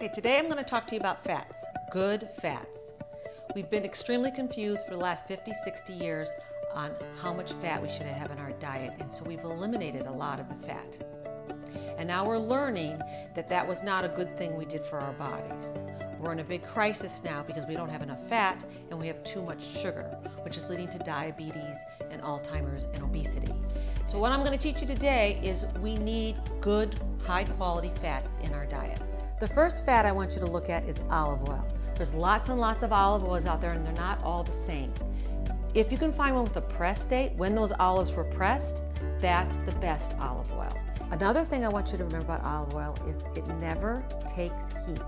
Okay, today I'm going to talk to you about fats, good fats. We've been extremely confused for the last 50, 60 years on how much fat we should have in our diet, and so we've eliminated a lot of the fat. And now we're learning that that was not a good thing we did for our bodies. We're in a big crisis now because we don't have enough fat and we have too much sugar, which is leading to diabetes and Alzheimer's and obesity. So what I'm going to teach you today is we need good, high-quality fats in our diet. The first fat I want you to look at is olive oil. There's lots and lots of olive oils out there and they're not all the same. If you can find one with a press date, when those olives were pressed, that's the best olive oil. Another thing I want you to remember about olive oil is it never takes heat.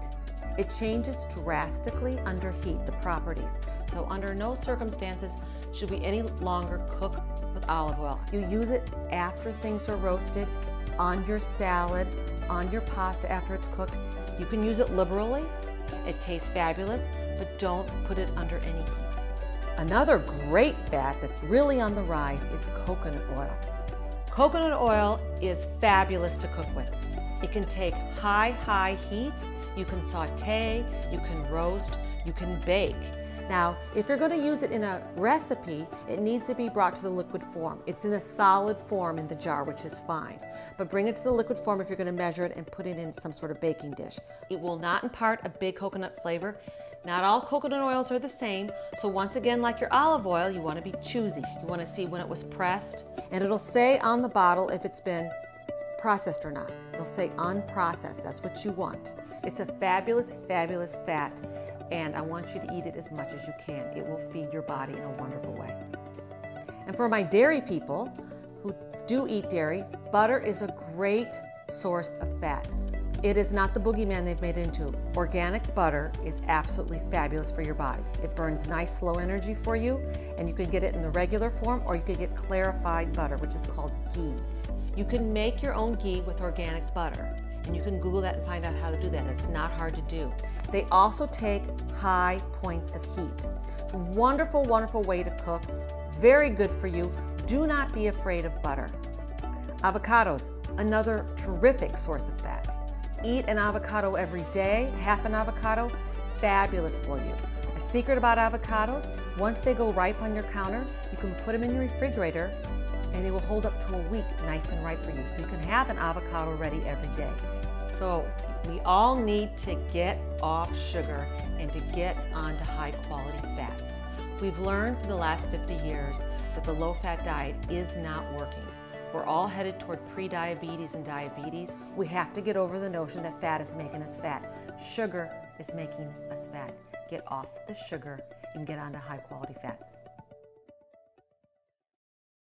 It changes drastically under heat, the properties. So under no circumstances should we any longer cook with olive oil. You use it after things are roasted, on your salad, on your pasta after it's cooked. You can use it liberally. It tastes fabulous, but don't put it under any heat. Another great fat that's really on the rise is coconut oil. Coconut oil is fabulous to cook with. It can take high heat. You can saute, you can roast, you can bake. Now, if you're going to use it in a recipe, it needs to be brought to the liquid form. It's in a solid form in the jar, which is fine. But bring it to the liquid form if you're going to measure it and put it in some sort of baking dish. It will not impart a big coconut flavor. Not all coconut oils are the same, so once again, like your olive oil, you want to be choosy. You want to see when it was pressed. And it'll say on the bottle if it's been processed or not. It'll say unprocessed. That's what you want. It's a fabulous, fabulous fat, and I want you to eat it as much as you can. It will feed your body in a wonderful way. And for my dairy people who do eat dairy, butter is a great source of fat. It is not the boogeyman they've made it into. Organic butter is absolutely fabulous for your body. It burns nice, slow energy for you, and you can get it in the regular form, or you could get clarified butter, which is called ghee. You can make your own ghee with organic butter, and you can Google that and find out how to do that. It's not hard to do. They also take high points of heat. Wonderful, wonderful way to cook. Very good for you. Do not be afraid of butter. Avocados, another terrific source of fat. Eat an avocado every day, half an avocado, fabulous for you. A secret about avocados, once they go ripe on your counter, you can put them in your refrigerator and they will hold up to a week nice and ripe for you. So you can have an avocado ready every day. So we all need to get off sugar and to get onto high quality fats. We've learned for the last 50 years that the low-fat diet is not working. We're all headed toward pre-diabetes and diabetes. We have to get over the notion that fat is making us fat. Sugar is making us fat. Get off the sugar and get onto high quality fats.